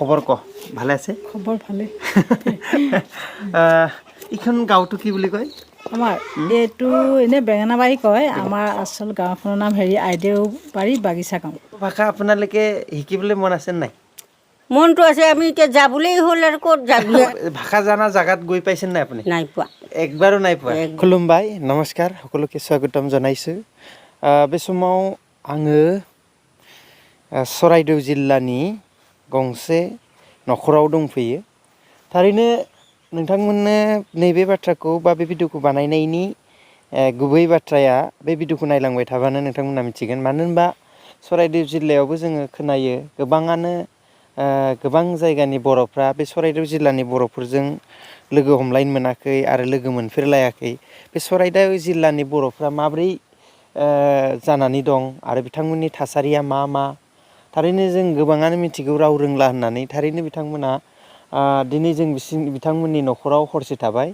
খবৰ ক ভালে আছে খবৰ ভালে ইখন গাঁওটো কি বুলি কয় আমাৰ এইটো এনে বেঙেনাবাৰী কয় আমাৰ আচল গাঁওখনৰ নাম হেৰি আইদেউবাৰী বাগিচা গাঁও ভাষা আপোনালোকে শিকিবলৈ মন আছে নাই মনটো আছে আমি এতিয়া যাবলেই হ'ল আৰু ক'ত যাবি ভাষা জানা জাগাত গৈ পাইছেন নাই আপুনি নাই পোৱা একবাৰো নাই পোৱা খুলুমবাই নমস্কাৰ সকলোকে স্বাগতম জনাইছো बे समाव आङो चराइदेव जिल्लानि गंसे नखराव दंफैयो थारैनो नोंथांमोननो नैबे बाथ्राखौ बा बे भिडिअखौ बानायनायनि गुबै बाथ्राया बे भिडिअखौ नायलांबाय थाबानो नोंथांमोना मिथिगोन मानो होनबा चराइदेव जिल्लायावबो जोङो खोनायो गोबाङानो गोबां जायगानि बर'फ्रा बे चराइदेव जिल्लानि बर'फोरजों लोगो हमलायनो मोनाखै आरो लोगो मोनफेरलायाखै बे चराइदेव जिल्लानि बर'फ्रा माब्रै जानानै दं आरो बिथांमोननि थासारिया मा मा थारैनो जों गोबाङानो मिथिगौ राव रोंला होननानै थारैनो बिथांमोना दिनै जों बिथांमोननि नखराव हरसे थाबाय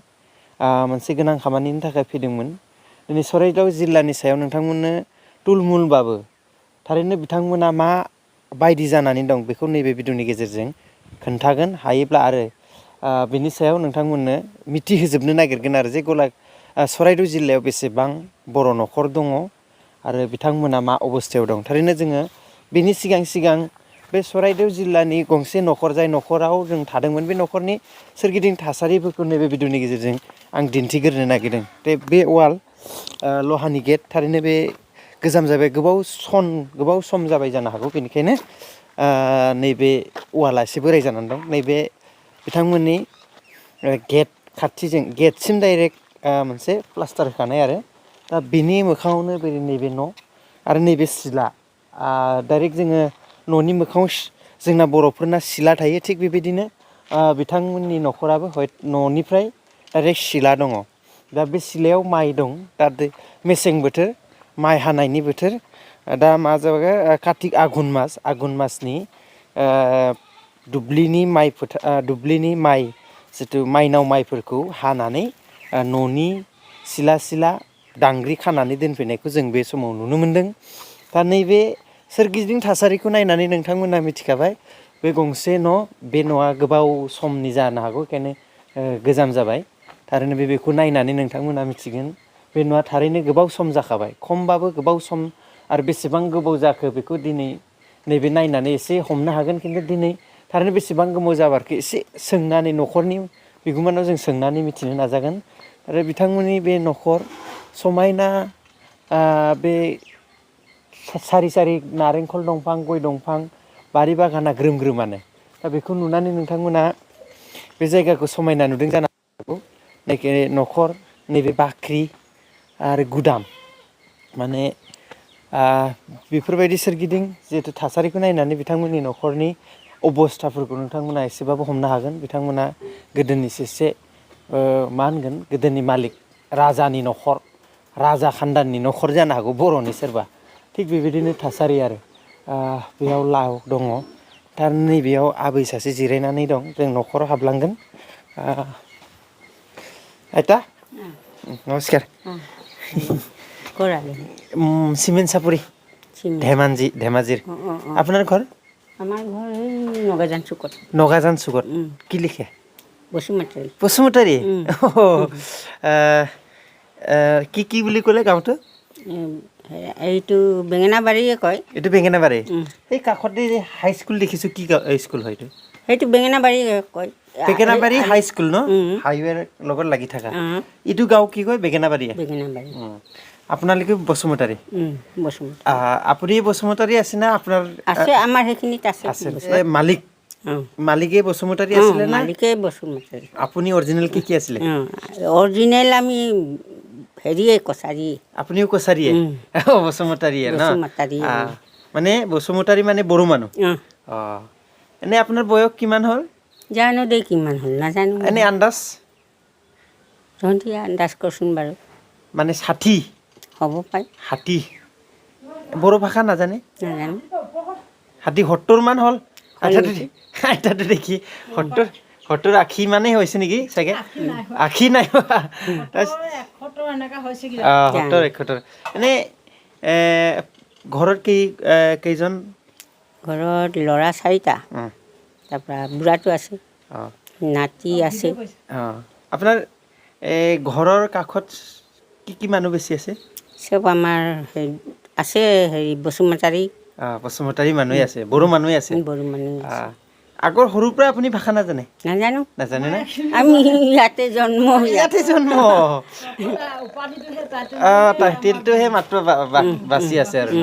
मोनसे गोनां खामानिनि थाखाय फैदोंमोन दिनै चराइदेव जिल्लानि सायाव नोंथांमोननो तुलमुलबाबो थारैनो बिथांमोना मा बायदि जानानै दं बेखौ नैबे भिडिअनि गेजेरजों खोन्थागोन हायोब्ला आरो बिनि सायाव नोंथांमोननो मिथिहोजोबनो नागिरगोन आरो जे चराइदेव जिल्लायाव बेसेबां बर' नखर दङ आरो बिथांमोना मा अबस्थायाव दं थारैनो जोङो बिनि सिगां बे चराइदेव जिल्लानि गंसे नखर जाय नखराव जों थादोंमोन बे नखरनि सोरगिदिं थासारिफोरखौ नैबे भिडिअनि गेजेरजों आं दिन्थिग्रोनो नागिरदों बे वाल लहानि गेट थारैनो बे गोजाम जाबाय गोबाव सम जाबाय जानो हागौ बेनिखायनो नैबे वाला एसे बोराय जानानै दं नैबे बिथांमोननि गेट खाथिजों गेटसिम डाइरेक्ट मोनसे प्लास्टार होखानाय आरो दा बिनि मोखाङावनो नैबे न' आरो नैबे सिला डाइरेक्ट जोङो न'नि मोखाङाव जोंना बर'फोरना सिला थायो थिग बेबायदिनो बिथांमोननि नखराबो न'निफ्राय डाइरेक्ट सिला दङ दा बे सिलायाव माइ दं दा मेसें बोथोर माइ हानायनि बोथोर दा मा जाबाय कार्तिक आघुन मासनि दुब्लिनि माइ जिथु माइनाव माइफोरखौ हानानै न'नि सिला दांग्रि खानानै दोनफैनायखौ जों बे समाव नुनो मोन्दों दा नैबे सोरगिदिं थासारिखौ नायनानै नोंथांमोना मिथिखाबाय बे गंसे न' बे न'आ गोबाव समनि जानो हागौ बेखायनो गोजाम जाबाय थारैनो बेखौ नायनानै नोंथांमोना मिथिगोन बे न'आ थारैनो गोबाव सम जाखाबाय खमबाबो गोबाव सम आरो बेसेबां गोबाव जाखो बेखौ दिनै नैबे नायनानै एसे हमनो हागोन खिन्थु दिनै थारैनो बेसेबां गोबाव जाबारखो एसे सोंनानै नखरनि बिगुमानाव जों सोंनानै मिथिनो नाजागोन आरो बिथांमोननि बे नखर समायना बे सारि नारेंखल दंफां गय दंफां बारि बागाना ग्रोम-ग्रोमानो दा बेखौ नुनानै नोंथांमोना बे जायगाखौ समायना नुदों जानो हागौ नैबे नखर नैबे बाख्रि आरो गुदाम माने बेफोरबायदि सोरगिदिं जिहेतु थासारिखौ नायनानै बिथांमोननि नखरनि अबस्थाफोरखौ नोंथांमोना एसेबाबो हमनो हागोन बिथांमोना गोदोनि सासे मा होनगोन गोदोनि मालिक राजानि नखर राजा खानदाननि नखर जानो हागौ बर'नि सोरबा थिग बेबायदिनो थासारि आरो बेयाव लाव दङ दा नैबेयाव आबै सासे जिरायनानै दं जों नखराव हाबलांगोन आइता नमस्कार सिमेन्ट सापरि धेमाजिৰ আপোনাৰ ঘৰ আমাৰ ঘৰ এই নগাজান চুকত কি লিখে বসুমতাৰী কি বুলি ক'লে গাঁওটো এইটো বেঙেনাবাৰীয়ে কয় এইটো বেঙেনাবাৰী এই কাষতে যে হাই স্কুল দেখিছোঁ কি স্কুল হয় সেইটো বেঙেনাবাৰী কয় বেঙেনাবাৰী হাই স্কুল ন হাইৱেৰ লগত লাগি থকা এইটো গাঁও কি কয় বেঙেনাবাৰী আপোনালোকে বসুমতাৰী আপুনি বসুমতাৰী আছে না আপোনাৰ আছে আমাৰ সেইখিনিত আছে মালিকে বসুমতাৰী আছিলে না মালিকে বসুমতাৰী আপুনি অৰিজিনেল কি আছিলে অৰিজিনেল আমি হেৰিয়ে কছাৰী আপুনিও কছাৰীয়ে বসুমতাৰীয়ে ন মানে বসুমতাৰী মানে বড়ো মানুহ এনে আপোনাৰ বয়স কিমান হ'ল জানো দেই কিমান হ'ল নাজানো এনে আন্দাজ তহঁতি আন্দাজ কৰচোন বাৰু মানে 60 হ'ব পাৰে 60 বড়ো ভাষা নাজানো 70 মান হ'ল আইতাটো দেখি 70 80 মানে হৈছে নেকি চাগে 80 নাই 71 এনেকা হৈছে কি 71 এনে ঘৰত কেইজন ঘৰত ল'ৰা 4টা তাৰপৰা বুঢ়াটো আছে, অঁ নাতি আছে। অঁ আপোনাৰ এই ঘৰৰ কাষত কি মানুহ বেছি আছে? চব আমাৰ হেৰি আছে, হেৰি বসুমতাৰী বসুমতাৰী মানুহে আছে, বড়ো মানুহে আছে। বড়ো মানুহ আছে। আগৰ সৰুৰ পৰা আপুনি ভাষা নাজানে? নাজানো, নাজানে না? আমি ইয়াতে জন্ম ইয়াতে জন্ম। টাইটেলটোহে মাত্ৰ বাচি আছে আৰু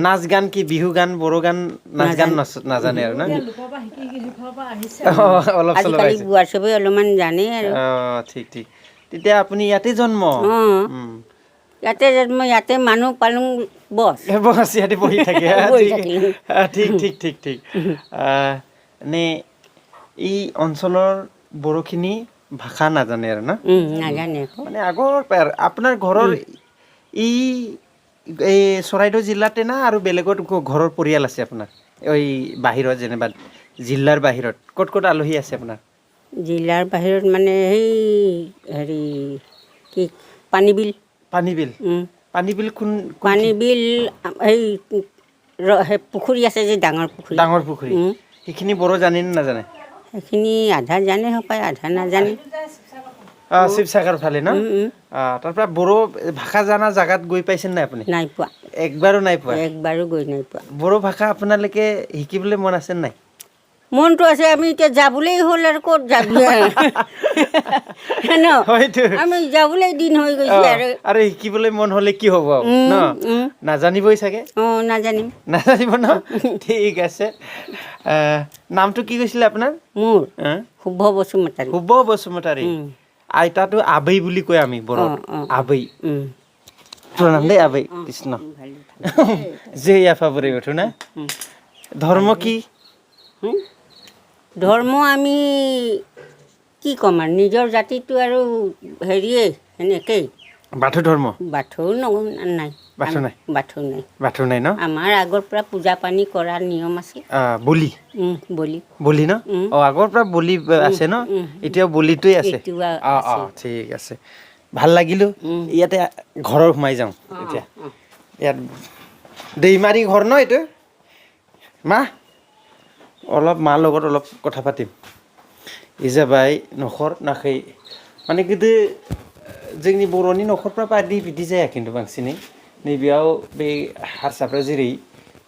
নাচ গান কি বিহু গান বড়ো গান নাচ গান নাজানে আৰু না? অলপ চলপ আজিকালি বোৱাৰ চবেই অলপমান জানে আৰু। ঠিক ঠিক, তেতিয়া আপুনি ইয়াতে জন্ম? ইয়াতে জন্ম, ইয়াতে মানুহ পালং বছ বছ ইয়াতে বহি থাকে। ঠিক ঠিক ঠিক ঠিক। নে এই অঞ্চলৰ বড়োখিনি ভাষা নাজানে আৰু না? নাজানে আকৌ। মানে আগৰ আপোনাৰ ঘৰৰ এই চৰাইদেউ জিলাতে না আৰু বেলেগত ঘৰৰ পৰিয়াল আছে আপোনাৰ? এই বাহিৰত যেনিবা জিলাৰ বাহিৰত ক'ত ক'ত আলহী আছে আপোনাৰ? জিলাৰ বাহিৰত মানে সেই হেৰি কি পানীবিল। পানীবিল? পানীবিল কোন? পানীবিল সেই পুখুৰী আছে যে, ডাঙৰ পুখুৰী। ডাঙৰ পুখুৰী, সেইখিনি বড়ো জানে নে নাজানে? সেইখিনি আধা জানে হপায়, আধা নাজানে। শিৱসাগৰ ফালে ন? তাৰ পৰা বড়ো ভাষা জানা জাগাত গৈ পাইছে নাই আপুনি? নাই পোৱা, একবাৰো নাই পোৱা? একবাৰো গৈ নাই পোৱা। বড়ো ভাষা আপোনালোকে শিকিবলৈ মন আছে নাই? মনটো আছে, আমি এতিয়া যাবলৈ হ'ল আৰু ক'ত যাবি আমি যাবলৈ দিন হৈ গৈছে আৰু শিকিবলৈ মন হ'লে কি হ'ব ন? নাজানিবই চাগে? নাজানিম। নাজানিব ন? ঠিক আছে। নামটো কি কৈছিলে আপোনাৰ? মোৰ শুভ বসুমতাৰী। শুভ বসুমতাৰী। আইতাটো আবৈ বুলি কয় আমি বড়ো, আবৈ। প্ৰণাম দেই আবৈ। কৃষ্ণ জয় আফা বুঢ়ী উঠো না। ধৰ্ম কি? ধৰ্ম আমি কি ক'ম আৰু, নিজৰ জাতিটো আৰু হেৰিয়ে সেনেকেই। বাথৌ ধৰ্ম? বাথৌ নাই। বাথৌ নাই? বাথৌ নাই। বাথৌ নাই ন? আমাৰ আগৰ পৰা পূজা পানী কৰাৰ নিয়ম আছে। বলি? বলি। বলি ন? আগৰ পৰা বলি আছে ন? এতিয়াও বলিটোৱে আছে? ঠিক আছে, ভাল লাগিলো। ইয়াতে ঘৰৰ সোমাই যাওঁ এতিয়া। ইয়াত দেইমাৰী ঘৰ ন এইটো? মা অলপ মাৰ লগত অলপ কথা পাতিম। ই जाबाय न'खर नाखै माने गोदो जोंनि बर'नि न'खरफ्रा बादि बिदि जाया खिन्थु बांसिनै नैबेयाव बे हारसाफ्रा जेरै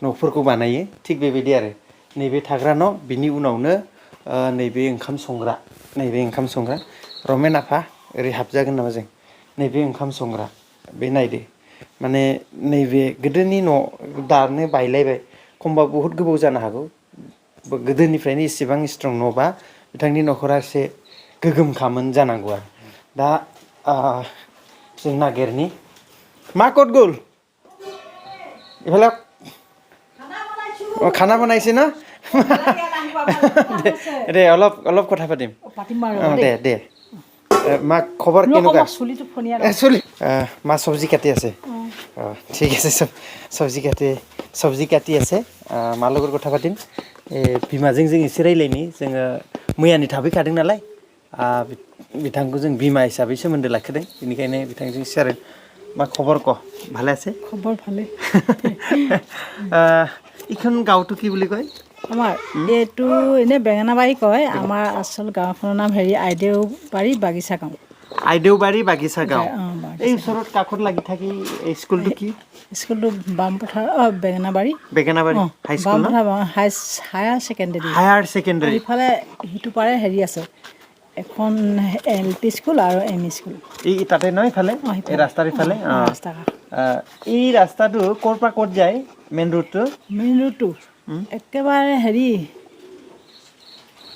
न'फोरखौ बानायो थिग बेबायदि आरो नैबे थाग्रा न' बिनि उनावनो नैबे ओंखाम संग्रा रमेन आफा ओरै हाबजागोन नामा जों? नैबे ओंखाम संग्रा बे नायदो माने नैबे गोदोनि न' दानो बायलायबाय खमबा बहुद गोबाव जानो हागौ। गोदोनिफ्रायनो इसेबां स्ट्रं न'बा बिथांनि न'खरा एसे गोगोमखामोन जानांगौ आरो दा जों नागिरनि मा ক'ত গ'ল? এইফালে খানা বনাইছে ন? দে অলপ কথা পাতিম। দে মা খবৰ কেনেকুৱা? চলি মা চব্জি কাটি আছে। ঠিক আছে, চব্জি কাটি আছে। মাৰ লগত কথা पातिम। बिमाजों जों एसे रायलायनि जोङो मैयानि थाफैखादों नालाय बिथांखौ जों बिमा हिसाबै सोमोन्दो लाखिदों बेनिखायनो बिथांजों एसे मा खबर क ভালে আছে? খবৰ ভালে। ইখন গাঁওটো কি বুলি কয়? আমাৰ এইটো এনে বেঙেনাবাৰী কয়। আমাৰ আচল গাঁওখনৰ নাম হেৰি আইদেউবাৰী বাগিচা গাঁও। আইদেউবাৰী বাগিচা গাঁও। এই ওচৰত কাষত লাগি থাকি স্কুলটো কি? স্কুলটো বামপথাৰ বেঙেনাবাৰী হাইস্কুল ন? Higher secondary. Higher secondary. ইফালে সিটো পাৰে হেৰি আছে এখন LP স্কুল আৰু ME স্কুল। এই তাতে ন ইফালে এই ৰাস্তাৰ ইফালে এই ৰাস্তাটো ক'ৰ পৰা ক'ত যায় মেইন ৰোডটো? একেবাৰে হেৰি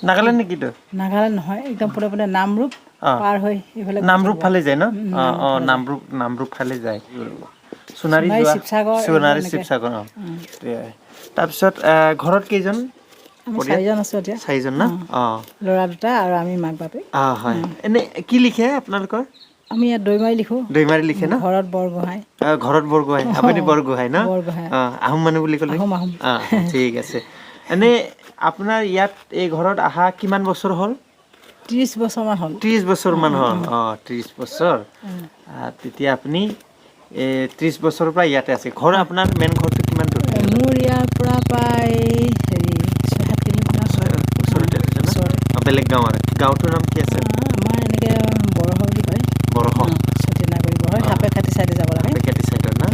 নাগালেণ্ড নেকি তো? নাগালেণ্ড নহয়, একদম পুৰা নামৰূপ পাৰ হৈ এইফালে নামৰূপ ফালে যায় ন? নামৰূপ ফালে যায়। সোণাৰী শিৱসাগৰ। তাৰপিছত ঘৰত কেইজন? চাৰিজন আছো এতিয়া। চাৰিজন ন? ল'ৰা দুটা আৰু আমি মাক বাপেক। হয়। এনে কি লিখে আপোনালোকৰ? আমি ইয়াত দৈমাৰী লিখো। দৈমাৰী লিখে ন? ঘৰত বৰগোহাঁই। ঘৰত বৰগোহাঁই। আপুনি বৰগোহাঁই ন? আহোম মানুহ বুলি ক'লে? ঠিক আছে। এনে আপোনাৰ ইয়াত এই ঘৰত অহা কিমান বছৰ হ'ল? 30 বছৰমান হ'ল। 30 বছৰমান হ'ল। 30 বছৰ। তেতিয়া আপুনি 30 বছৰৰ পৰা ইয়াতে আছে। ঘৰ আপোনাৰ মেইন ঘৰটো কিমান দূৰ? মোৰ ইয়াৰ পৰা প্ৰায় 6-7 কিলোমিটাৰ। বেলেগ গাঁও আৰু গাঁওটোৰ নাম কি আছে আমাৰ এনেকৈ বৰ'ফ বুলি কয় বৰ'ফ চতিয়ানাগুৰি বৰ'ফ সাপে খাটি চাইডে যাব লাগে পেকেটি চাইডৰ না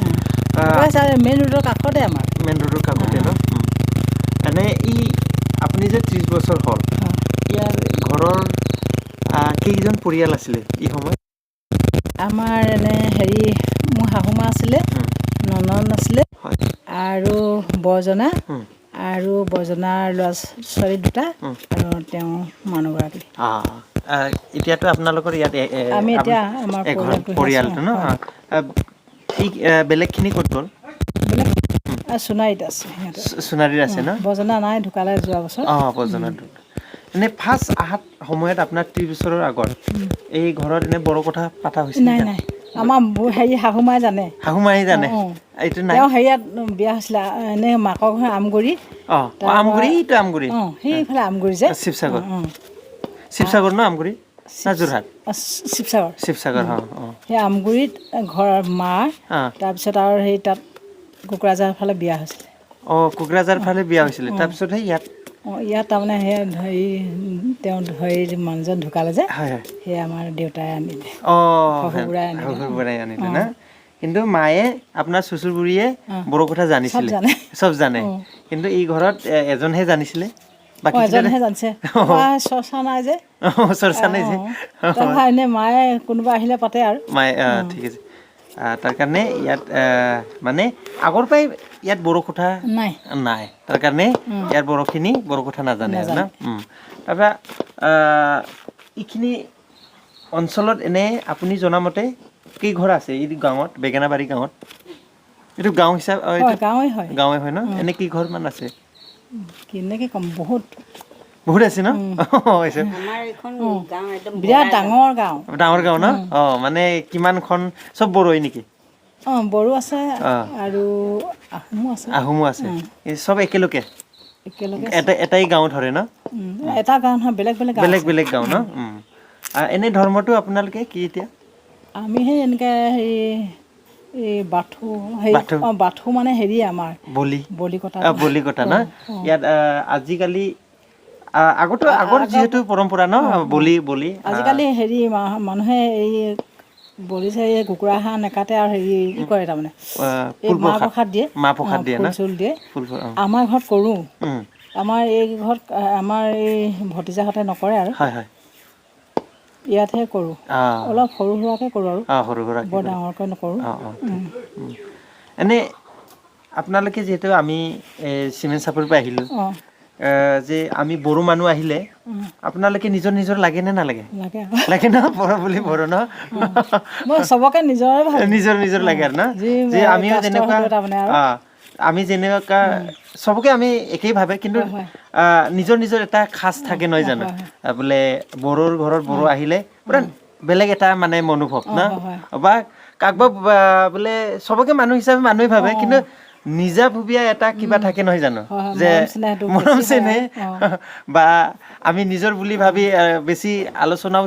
মেইন ৰোডৰ কাষতে আমাৰ মেইন ৰোডৰ কাষতে ন এনে আপুনি যে 30 বছৰ হ'ল ইয়াৰ ঘৰৰ কেইজন পৰিয়াল আছিলে এই সময়ত আমাৰ এনে হেৰি মোৰ শাহুমা আছিলে ননন আছিলে আৰু বৰজনা আৰু বৰজনাৰ ল'ৰা ছোৱালী দুটা আৰু তেওঁ মানুহগৰাকী এতিয়াতো আপোনালোকৰ ইয়াত আমি এতিয়া আমাৰ পৰিয়ালটো ন বেলেগখিনি ক'ত গ'ল সোণাৰীত আছে সোণাৰীত আছে ন বৰজনা নাই ঢুকালে যোৱা বছৰ বৰজনা এনে ফাৰ্ষ্ট আহাত সময়ত আপোনাৰ 30 বছৰৰ আগত এই ঘৰত এনে বড়ো কথা পতা হৈছিল নাই নাই আমাৰ হেৰি শাহুমাই জানে এইটো নাই তেওঁ হেৰিয়াত বিয়া হৈছিলে এনে মাকৰ ঘৰ আমগুৰি সেইফালে আমগুৰি যে শিৱসাগৰ ন আমগুৰি না যোৰহাট শিৱসাগৰ সেই আমগুৰিত ঘৰ মা তাৰপিছত আৰু সেই তাত কোকৰাঝাৰ ফালে বিয়া হৈছিলে কোকৰাঝাৰ ফালে বিয়া হৈছিলে তাৰপিছত ইয়াত তাৰমানে সেই হেৰি তেওঁ হেৰি মানুহজন ঢুকালে যে সেই আমাৰ দেউতাই আনিলে শহুবুঢ়াই আনিলে না কিন্তু মায়ে আপোনাৰ চুচুৰ বুঢ়ীয়ে বড়ো কথা জানিছিলে চব জানে কিন্তু এই ঘৰত এজনহে জানিছিলে এজনহে জানিছে চৰ্চা নাই যে এনে মায়ে কোনোবা আহিলে পাতে আৰু মায়ে ঠিক আছে তাৰ কাৰণে ইয়াত মানে আগৰ পৰাই ইয়াত বড়ো কথা নাই তাৰ কাৰণে ইয়াৰ বড়ো কথা নাজানে আৰু না তাৰপৰা এইখিনি অঞ্চলত এনে আপুনি জনামতে কেই ঘৰ আছে এই গাঁৱত বেঙেনাবাৰী গাঁৱত এইটো গাঁও হিচাপে গাঁৱে হয় ন এনে কি ঘৰ মান আছে কেনেকৈ ক'ম বহুত আছে ন বিৰাট ডাঙৰ গাঁও ন মানে কিমানখন চব বড়োই নেকি বড়ো আছে আৰু আহোমো আছে চব একেলগে এটাই গাঁও ধৰে ন এটা গাঁও নহয় বেলেগ গাঁও ন এনে ধৰ্মটো আপোনালোকে কি এতিয়া আমি সেই এনেকৈ হেৰি এই বাথৌ মানে হেৰি আমাৰ বলি কটা ন ইয়াত আজিকালি আগৰ যিহেতু পৰম্পৰা ন বলি আজিকালি হেৰি মানুহে এই বলি চাই কুকুৰা হাঁহ নেকাটে আৰু হেৰি কি কৰে তাৰমানে মাহ প্ৰসাদ দিয়ে ফুল চুল দিয়ে আমাৰ ঘৰত কৰোঁ আমাৰ এই ঘৰত আমাৰ এই ভতিজাহঁতে নকৰে আৰু ইয়াতহে কৰোঁ অলপ সৰু সুৰাকৈ কৰোঁ আৰু বৰ ডাঙৰকৈ নকৰোঁ এনে আপোনালোকে যিহেতু আমি চিমেণ্ট চাপৰিৰ পৰা আহিলোঁ যে আমি বড়ো মানুহ আহিলে আপোনালোকে নিজৰ লাগে নে নালাগে লাগে ন বড়ো ন চবকে নিজৰ লাগে আৰু না যে আমিও যেনেকুৱা আমি যেনেকুৱা চবকে আমি একেই ভাবে কিন্তু নিজৰ এটা খাচ থাকে নহয় জানো বোলে বড়োৰ ঘৰত বড়ো আহিলে পুৰা বেলেগ এটা মানে মনোভৱ না বা কাকবা বোলে চবকে মানুহ হিচাপে মানুহে ভাবে কিন্তু নিজাভুবীয়া এটা কিবা থাকে নহয় জানো যে মৰম চেনেহ বা আমি নিজৰ বুলি ভাবি বেছি আলোচনাও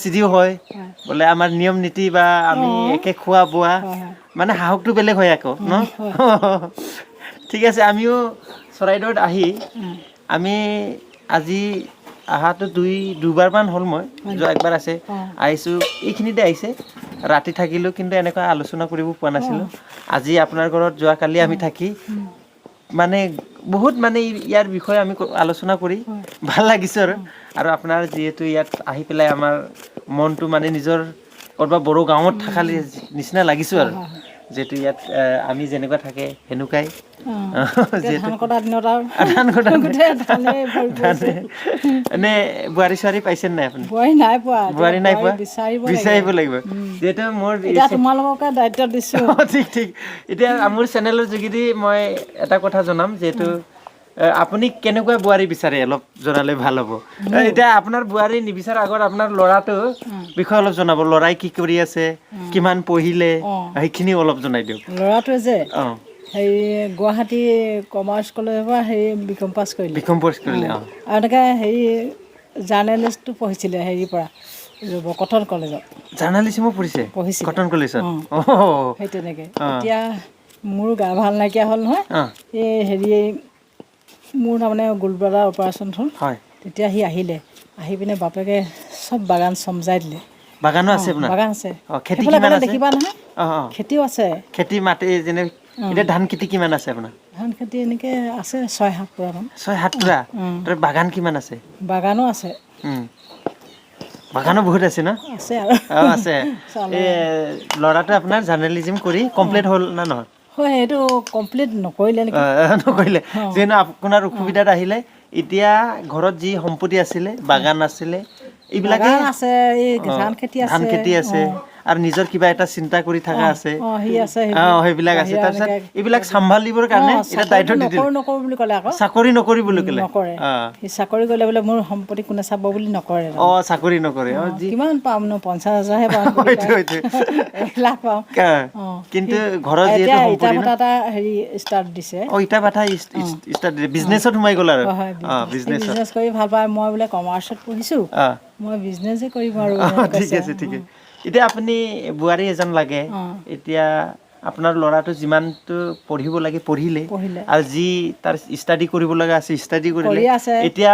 চিধিও হয় বোলে আমাৰ নিয়ম নীতি বা আমি একে খোৱা বোৱা মানে সাহসটো বেলেগ হয় আকৌ ন ঠিক আছে আমিও চৰাইদেউত আহি আমি আজি আহাটো দুবাৰমান হ'ল মই যোৱা একবাৰ আছে আহিছোঁ এইখিনিতে আহিছে ৰাতি থাকিলোঁ কিন্তু এনেকুৱা আলোচনা কৰিব পোৱা নাছিলোঁ আজি আপোনাৰ ঘৰত যোৱাকালি আমি থাকি মানে বহুত মানে ইয়াৰ বিষয়ে আমি আলোচনা কৰি ভাল লাগিছে আৰু আপোনাৰ যিহেতু ইয়াত আহি পেলাই আমাৰ মনটো মানে নিজৰ ক'ৰবাত বড়ো গাঁৱত থকা নিচিনা লাগিছোঁ আৰু যিহেতু ইয়াত আমি যেনেকুৱা থাকে সেনেকুৱাই এনে বোৱাৰী চোৱাৰী পাইছে নাই আপুনি বোৱাৰী নাই পোৱা বিচাৰিব লাগিব যিহেতু মোৰ তোমালোককে দায়িত্ব দিছোঁ ঠিক এতিয়া মোৰ চেনেলৰ যোগেদি মই এটা কথা জনাম যিহেতু আপুনি কেনেকুৱা বোৱাৰী বিচাৰে অলপ জনালে ভাল হ'ব এতিয়া আপোনাৰ বোৱাৰী নিবিচাৰ আগত আপোনাৰ ল'ৰাটো বিষয়ে অলপ জনাব ল'ৰাই কি কৰি আছে কিমান পঢ়িলে সেইখিনি অলপ জনাই দিয়ক ল'ৰাটোৱে যে হেৰি গুৱাহাটী কমাৰ্চ কলেজৰ পৰা হেৰি বিকম পাছ কৰিলে আৰু এনেকৈ হেৰি জাৰ্নেলিষ্টটো পঢ়িছিলে হেৰিৰ পৰা কটন কলেজত জাৰ্নেলিজমো পঢ়িছিলে কটন কলেজত সেই তেনেকৈ এতিয়া মোৰ গা ভাল নাইকিয়া হ'ল নহয় এই হেৰি মোৰ তাৰমানে গোলব্লাডাৰ অপাৰেশ্যন হ'ল তেতিয়া সি আহিলে আহি পিনে বাপেকে চব বাগান চমজাই দিলে বাগানো আছে আপোনাৰ বাগান আছে খেতি সেইফালে কিমান গ'লে আছে দেখিবা নহয় খেতিও আছে খেতি মাটি যেনে এতিয়া ধান খেতি কিমান আছে আপোনাৰ ধান খেতি এনেকৈ আছে 6-7 পুৰামান 6-7 পুৰা তাৰ বাগান কিমান আছে বাগানো আছে বাগানো বহুত আছে ন আছে আৰু আছে এই ল'ৰাটো আপোনাৰ জাৰ্নেলিজিম কৰি কমপ্লিট হ'ল না নহয় হয় এইটো কমপ্লিট নকৰিলে নেকি নকৰিলে যিহেতু আপোনাৰ অসুবিধাত আহিলে এতিয়া ঘৰত যি সম্পত্তি আছিলে বাগান আছিলে এইবিলাকে আছে এই ধান খেতি আছে আৰু নিজৰ কিবা এটা চিন্তা কৰি থকা আছে সি আছে সেইবিলাক আছে তাৰপিছত এইবিলাক চম্ভালিবৰ কাৰণে এটা দায়িত্ব দি দিলে নকৰো বুলি ক'লে আকৌ চাকৰি নকৰি বুলি ক'লে নকৰে সি চাকৰি কৰিলে বোলে মোৰ সম্পত্তি কোনে চাব বুলি নকৰে চাকৰি নকৰে কিমান পাম ন 50,000হে পাম 1 লাখ পাম কিন্তু ঘৰত যিহেতু ইটা ভাটা এটা হেৰি ষ্টাৰ্ট দিছে ইটা ভাটা ষ্টাৰ্ট বিজনেছত সোমাই গ'ল আৰু বিজনেছ কৰি ভাল পায় মই বোলে কমাৰ্চত পঢ়িছো মই বিজনেছে কৰিম আৰু ঠিক আছে ঠিক আছে এতিয়া আপুনি বোৱাৰী এজন লাগে এতিয়া আপোনাৰ ল'ৰাটো যিমানটো পঢ়িব লাগে পঢ়িলে আৰু যি তাৰ ষ্টাডি কৰিব লগা আছে ষ্টাডি কৰিলে এতিয়া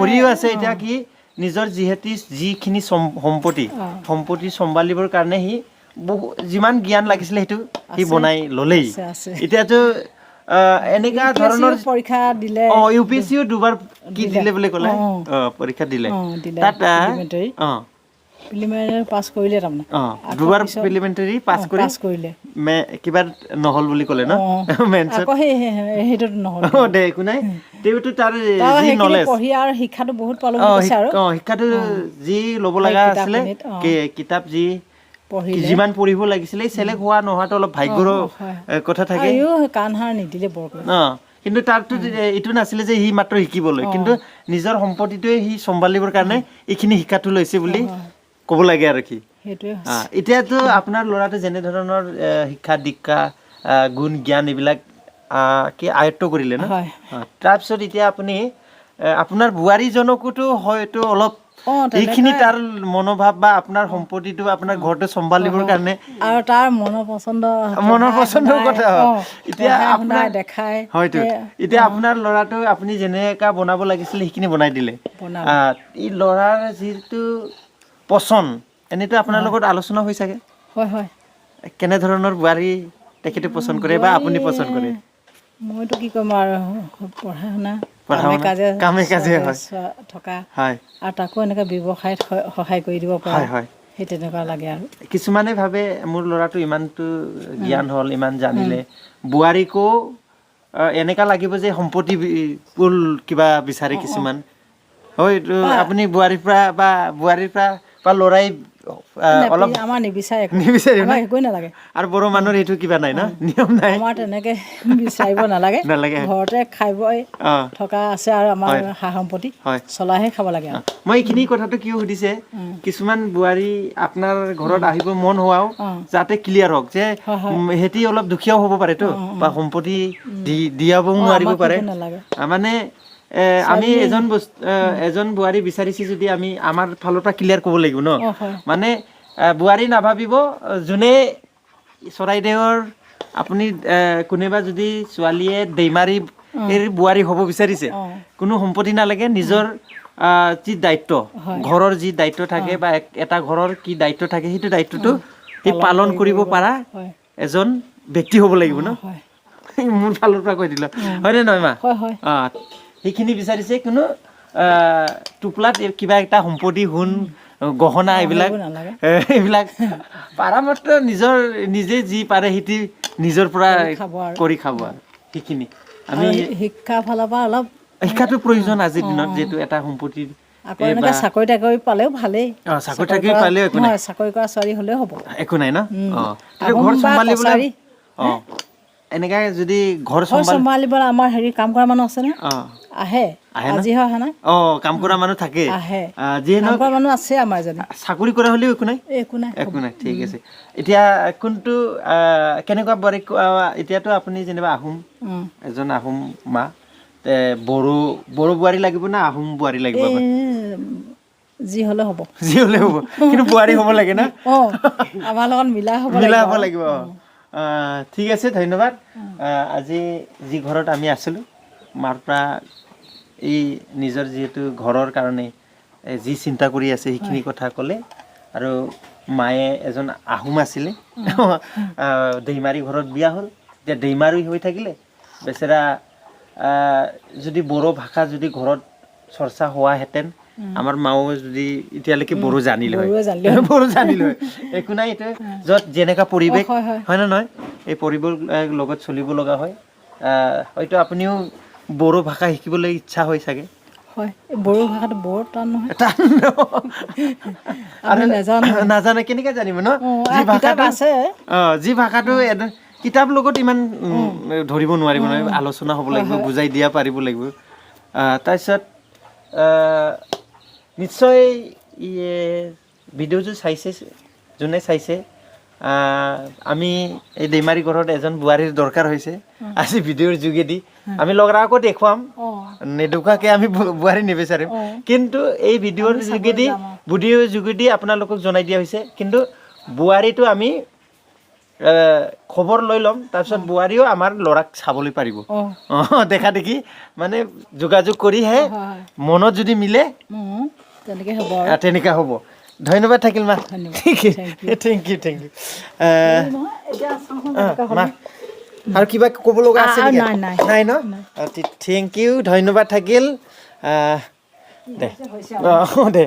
কৰিও আছে এতিয়া কি নিজৰ যিহেতু যিখিনি সম্পত্তি চম্ভালিবৰ কাৰণে সি যিমান জ্ঞান লাগিছিলে সেইটো সি বনাই ল'লেই এতিয়াতো এনেকা ধৰণৰ পৰীক্ষা দিলে ইউপিএছচিও দুবাৰ কি দিলে বুলি ক'লে পৰীক্ষা দিলে তাত প্ৰিলিমিনাৰী পাছ কৰিলে তাৰমানে দুবাৰ প্ৰিলিমিনাৰী পাছ কৰিলে কিবা নহ'ল বুলি ক'লে ন মেনছত সেইটো নহ'ল দে একো নাই তেওঁতো তাৰ যি নলেজ পঢ়ি আৰু শিক্ষাটো বহুত পালো কৈছে আৰু শিক্ষাটো যি ল'ব লগা আছিলে কিতাপ যি যিমান পঢ়িব লাগিছিলে চেলেক্ট হোৱা নোহোৱাটো অলপ ভাগ্যৰ কথা থাকে কাণহাৰ নিদিলে বৰকৈ কিন্তু তাৰতো এইটো নাছিলে যে সি মাত্ৰ শিকিবলৈ কিন্তু নিজৰ সম্পত্তিটোৱে সি চম্ভালিবৰ কাৰণে এইখিনি শিক্ষাটো লৈছে বুলি ক'ব লাগে আৰু কি এতিয়াতো আপোনাৰ ল'ৰাটো যেনে ধৰণৰ শিক্ষা দীক্ষা গুণ জ্ঞান এইবিলাক কি আয়ত্ব কৰিলে ন তাৰপিছত এতিয়া আপুনি আপোনাৰ বোৱাৰীজনকোতো হয়তো অলপ এইখিনি তাৰ মনোভাৱ বা আপোনাৰ সম্পত্তিটো আপোনাৰ ঘৰটো চম্ভালিবৰ কাৰণে আৰু তাৰ মনৰ পচন্দৰ কথা এতিয়া আপোনাৰ দেখাই হয়তো এতিয়া আপোনাৰ ল'ৰাটো আপুনি যেনেকা বনাব লাগিছিলে সেইখিনি বনাই দিলে এই ল'ৰাৰ যিটো পচন্দ এনেতো আপোনাৰ লগত আলোচনা হৈ চাগে হয় কেনেধৰণৰ বোৱাৰী তেখেতে পচন্দ কৰে বা আপুনি পচন্দ কৰে মইতো কি ক'ম আৰু পঢ়া শুনা কামে কাজে থকা আৰু তাকো এনেকৈ ব্যৱসায়ত সহায় কৰি দিব পৰা সেই তেনেকুৱা লাগে আৰু কিছুমানে ভাবে মোৰ ল'ৰাটো ইমানটো জ্ঞান হ'ল ইমান জানিলে বোৱাৰীকো এনেকা লাগিব যে সম্পত্তি কিবা বিচাৰে কিছুমান হয়তো আপুনি বোৱাৰীৰ পৰা বা ল'ৰাই অলপ আমাৰ নিবিচাৰে একোৱে নালাগে আৰু বড়ো মানুহৰ এইটো কিবা নাই ন নিয়ম নাই আমাৰ তেনেকৈ বিচাৰিব নালাগে ঘৰতে খাই বৈ থকা আছে আৰু আমাৰ সা সম্পত্তি চলাইহে খাব লাগে মই এইখিনি কথাটো কিয় সুধিছে কিছুমান বোৱাৰী আপোনাৰ ঘৰত আহিব মন হোৱাও যাতে ক্লিয়াৰ হওক যে সিহঁতি অলপ দুখীয়াও হ'ব পাৰেতো বা সম্পত্তি দিয়াবও নোৱাৰিব পাৰে মানে আমি এজন বোৱাৰী বিচাৰিছে যদি আমি আমাৰ ফালৰ পৰা ক্লিয়াৰ ক'ব লাগিব ন মানে বোৱাৰী নাভাবিব যোনে চৰাইদেউৰ আপুনি কোনোবা যদি ছোৱালীয়ে দেইমাৰী বোৱাৰী হ'ব বিচাৰিছে কোনো সম্পত্তি নালাগে নিজৰ যি দায়িত্ব ঘৰৰ যি দায়িত্ব থাকে বা এটা ঘৰৰ কি দায়িত্ব থাকে সেইটো দায়িত্বটো সি পালন কৰিব পৰা এজন ব্যক্তি হ'ব লাগিব ন মোৰ ফালৰ পৰা কৈ দিলোঁ হয়নে নহয় মা সেইখিনি বিচাৰিছে কোনো টোপোলাত কিবা এটা সম্পত্তি সোণ গহনা এইবিলাক পাৰামৰ্শ নিজে যি পাৰে সিহঁতি নিজৰ পৰা কৰি খাব আৰু সেইখিনি আমি শিক্ষাৰ ফালৰ পৰা অলপ শিক্ষাটো প্ৰয়োজন আজিৰ দিনত যিহেতু এটা সম্পত্তিৰ চাকৰি তাকৰি পালেও ভালেই চাকৰি তাকৰি পালেও একো নাই চাকৰি কৰা ছোৱালী হ'লেও হ'ব একো নাই ন ঘৰ চম্ভালিবলৈ এনেকৈ যদি ঘৰ চম্ভালিবলৈ আমাৰ হেৰি কাম কৰা মানুহ আছে নে আহে আজিহে অহা নাই কাম কৰা মানুহ থাকে কাম কৰা মানুহ আছে আমাৰ এজনী চাকৰি কৰা হ'লেও একো নাই ঠিক আছে এতিয়া কোনটো কেনেকুৱা বোৱাৰী এতিয়াতো আপুনি যেনিবা আহোম এজন আহোম মা বড়ো বোৱাৰী লাগিব না আহোম বোৱাৰী লাগিব যি হ'লে হ'ব কিন্তু বোৱাৰী হ'ব লাগে না আমাৰ লগত মিলা হ'ব লাগিব ঠিক আছে ধন্যবাদ আজি যি ঘৰত আমি আছিলোঁ মাৰ পৰা এই নিজৰ যিহেতু ঘৰৰ কাৰণে যি চিন্তা কৰি আছে সেইখিনি কথা ক'লে আৰু মায়ে এজন আহোম আছিলে দৈমাৰী ঘৰত বিয়া হ'ল এতিয়া দৈমাৰী হৈ থাকিলে বেচেৰা যদি বড়ো ভাষা যদি ঘৰত চৰ্চা হোৱাহেঁতেন আমাৰ মাও যদি এতিয়ালৈকে বড়ো জানিল হয় বড়ো জানিল হয় একো নাই এইটো য'ত যেনেকুৱা পৰিৱেশ হয় নে নহয় এই পৰিৱেশ লগত চলিব লগা হয় হয়তো আপুনিও বড়ো ভাষা শিকিবলৈ ইচ্ছা হয় চাগে হয় বড়ো ভাষাটো বৰ টান নহয় নাজানে কেনেকৈ জানিব ন যি ভাষাটো কিতাপ লগত ইমান ধৰিব নোৱাৰিব নহয় আলোচনা হ'ব লাগিব বুজাই দিয়া পাৰিব লাগিব তাৰপিছত নিশ্চয় ভিডিঅ'টো চাইছে যোনে চাইছে আমি এই দৈমাৰী ঘৰত এজন বোৱাৰীৰ দৰকাৰ হৈছে আজি ভিডিঅ'ৰ যোগেদি আমি লগৰা আকৌ দেখুৱাম নেদেখুৱাকৈ আমি বোৱাৰী নিবিচাৰিম কিন্তু এই ভিডিঅ'ৰ যোগেদি আপোনালোকক জনাই দিয়া হৈছে কিন্তু বোৱাৰীটো আমি খবৰ লৈ ল'ম তাৰপিছত বোৱাৰীও আমাৰ ল'ৰাক চাবলৈ পাৰিব দেখা দেখি মানে যোগাযোগ কৰিহে মনত যদি মিলে তেনেকৈ হ'ব ধন্যবাদ থাকিল মা থেংক ইউ মা আৰু কিবা ক'ব লগা আছে নাই ন থেংক ইউ ধন্যবাদ থাকিল দে